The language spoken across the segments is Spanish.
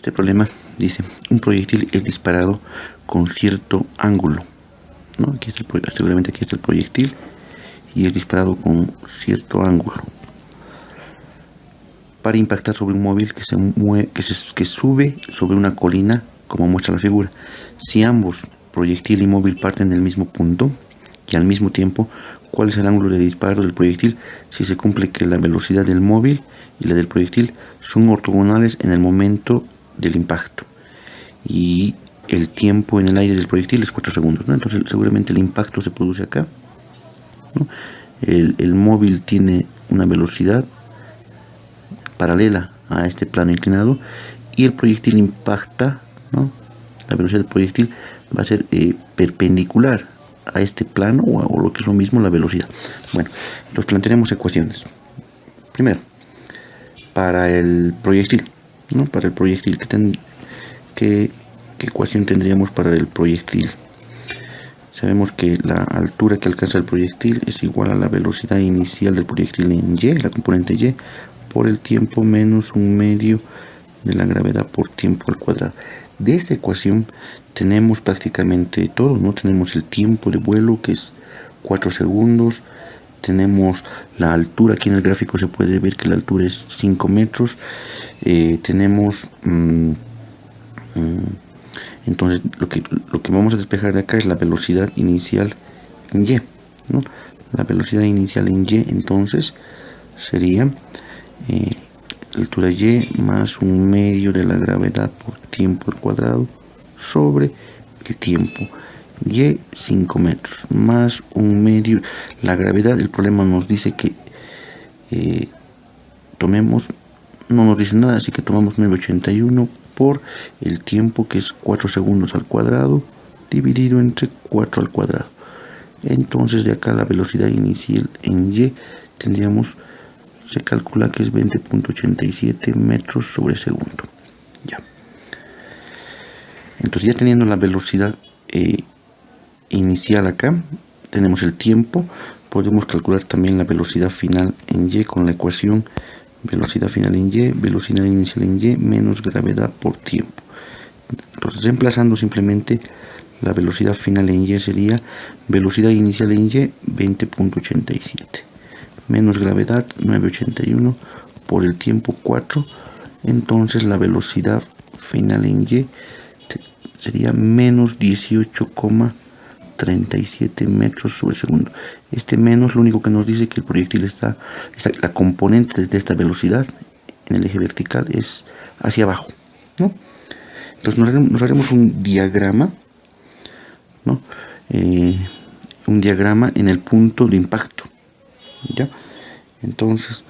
Este problema dice, un proyectil es disparado con cierto ángulo, ¿no? Aquí está seguramente aquí está el proyectil y es disparado con cierto ángulo para impactar sobre un móvil que sube sobre una colina, como muestra la figura. Si ambos, proyectil y móvil, parten del mismo punto y al mismo tiempo, ¿cuál es el ángulo de disparo del proyectil si se cumple que la velocidad del móvil y la del proyectil son ortogonales en el momento del impacto y el tiempo en el aire del proyectil es 4 segundos, ¿no? Entonces seguramente el impacto se produce acá, ¿no? El móvil tiene una velocidad paralela a este plano inclinado y el proyectil impacta, ¿no? La velocidad del proyectil va a ser perpendicular a este plano o lo que es lo mismo la velocidad. Bueno, entonces plantearemos ecuaciones. Primero, para el proyectil, ¿no? Para el proyectil, ¿qué ecuación tendríamos para el proyectil? Sabemos que la altura que alcanza el proyectil es igual a la velocidad inicial del proyectil en y, la componente y, por el tiempo menos un medio de la gravedad por tiempo al cuadrado. De esta ecuación tenemos prácticamente todo, ¿no? Tenemos el tiempo de vuelo, que es 4 segundos. Tenemos la altura, aquí en el gráfico se puede ver que la altura es 5 metros. Tenemos... entonces lo que vamos a despejar de acá es la velocidad inicial en y, ¿no? La velocidad inicial en y entonces sería la altura y más un medio de la gravedad por tiempo al cuadrado sobre el tiempo. Y 5 metros más un medio. La gravedad, el problema nos dice que tomemos, no nos dice nada, así que tomamos 981 por el tiempo, que es 4 segundos al cuadrado dividido entre 4 al cuadrado. Entonces de acá la velocidad inicial en y tendríamos, se calcula que es 20.87 metros sobre segundo. Ya. Entonces ya teniendo la velocidad inicial acá, tenemos el tiempo, podemos calcular también la velocidad final en y con la ecuación velocidad final en y, velocidad inicial en y menos gravedad por tiempo. Entonces reemplazando simplemente la velocidad final en y sería velocidad inicial en y 20.87 menos gravedad 981 por el tiempo 4, entonces la velocidad final en y sería menos 18,37 metros sobre segundo. Este menos lo único que nos dice que el proyectil está la componente de esta velocidad en el eje vertical es hacia abajo, ¿no? Entonces nos haremos un diagrama, ¿no? Un diagrama en el punto de impacto, ¿ya? Entonces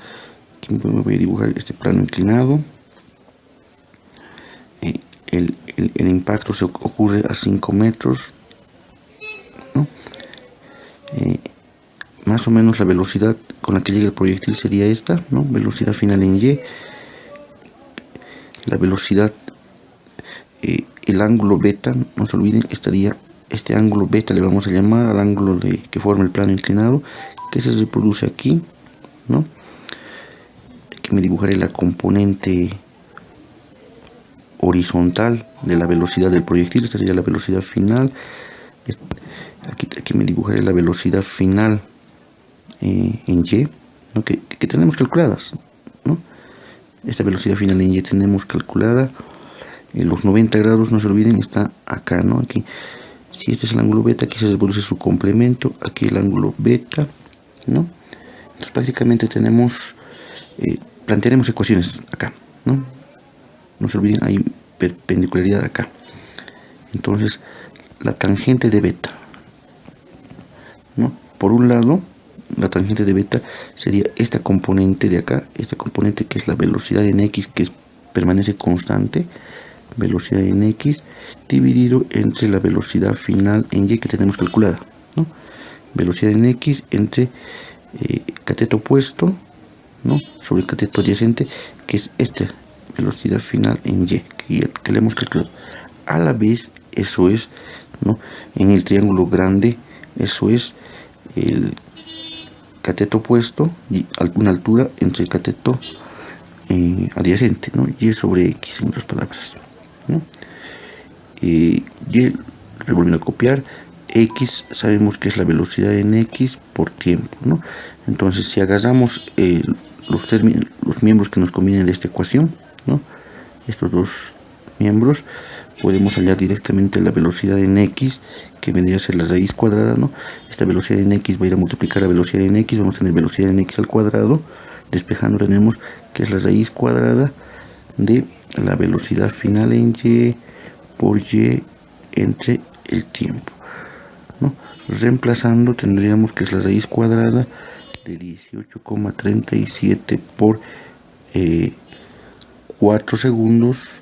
aquí me voy a dibujar este plano inclinado. El impacto se ocurre a 5 metros, ¿no? Más o menos la velocidad con la que llega el proyectil sería esta, ¿no? Velocidad final en y, la velocidad, el ángulo beta, no se olviden, estaría este ángulo beta, le vamos a llamar al ángulo que forma el plano inclinado, que se reproduce aquí, ¿no? Aquí me dibujaré la componente horizontal de la velocidad del proyectil, esta sería la velocidad final. Aquí me dibujaré la velocidad final en y, ¿no? que tenemos calculadas, ¿no? Esta velocidad final en y tenemos calculada. Los 90 grados, no se olviden, está acá, ¿no? Aquí, si este es el ángulo beta, aquí se reproduce su complemento, aquí el ángulo beta, ¿no? Entonces prácticamente tenemos, plantearemos ecuaciones acá, ¿no? No se olviden, hay perpendicularidad acá. Entonces la tangente de beta, ¿no? Por un lado, la tangente de beta sería esta componente de acá, esta componente que es la velocidad en x, que permanece constante, velocidad en x dividido entre la velocidad final en y que tenemos calculada, ¿no? Velocidad en x entre cateto opuesto, ¿no? Sobre el cateto adyacente, que es esta velocidad final en y que le hemos calculado. A la vez, eso es, ¿no? En el triángulo grande, eso es el cateto opuesto y una altura entre el cateto adyacente, ¿no? Y sobre X, en otras palabras, ¿no? Y revolviendo a copiar, X sabemos que es la velocidad en X por tiempo, ¿no? Entonces, si agarramos los miembros que nos convienen de esta ecuación, ¿no? Estos dos miembros, podemos hallar directamente la velocidad en X, que vendría a ser la raíz cuadrada, ¿no? Esta velocidad en X va a ir a multiplicar la velocidad en X, vamos a tener velocidad en X al cuadrado, despejando tenemos que es la raíz cuadrada de la velocidad final en Y por Y entre el tiempo, ¿no? Reemplazando tendríamos que es la raíz cuadrada de 18,37 por 4 segundos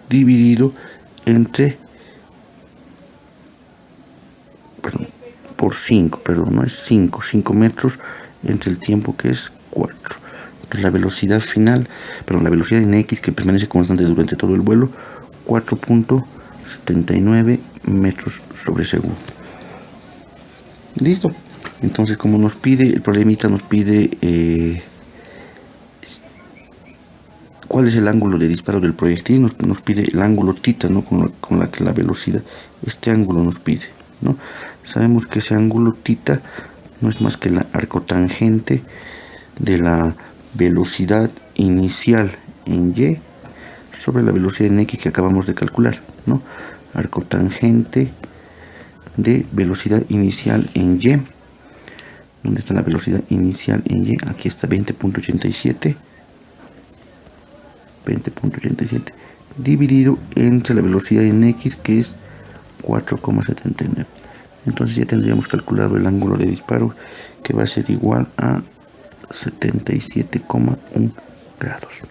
dividido entre por 5, perdón, no es 5 metros entre el tiempo, que es 4. Entonces la velocidad final, la velocidad en X, que permanece constante durante todo el vuelo, 4.79 metros sobre segundo. Listo. Entonces, como nos pide el problemita, nos pide cuál es el ángulo de disparo del proyectil, nos pide el ángulo θ, ¿no? con la que la velocidad, este ángulo nos pide, ¿no? Sabemos que ese ángulo θ no es más que la arcotangente de la velocidad inicial en Y sobre la velocidad en X que acabamos de calcular, ¿no? Arcotangente de velocidad inicial en Y. ¿Dónde está la velocidad inicial en Y? Aquí está, 20.87 dividido entre la velocidad en X, que es 4,79. Entonces ya tendríamos calculado el ángulo de disparo, que va a ser igual a 77,1 grados.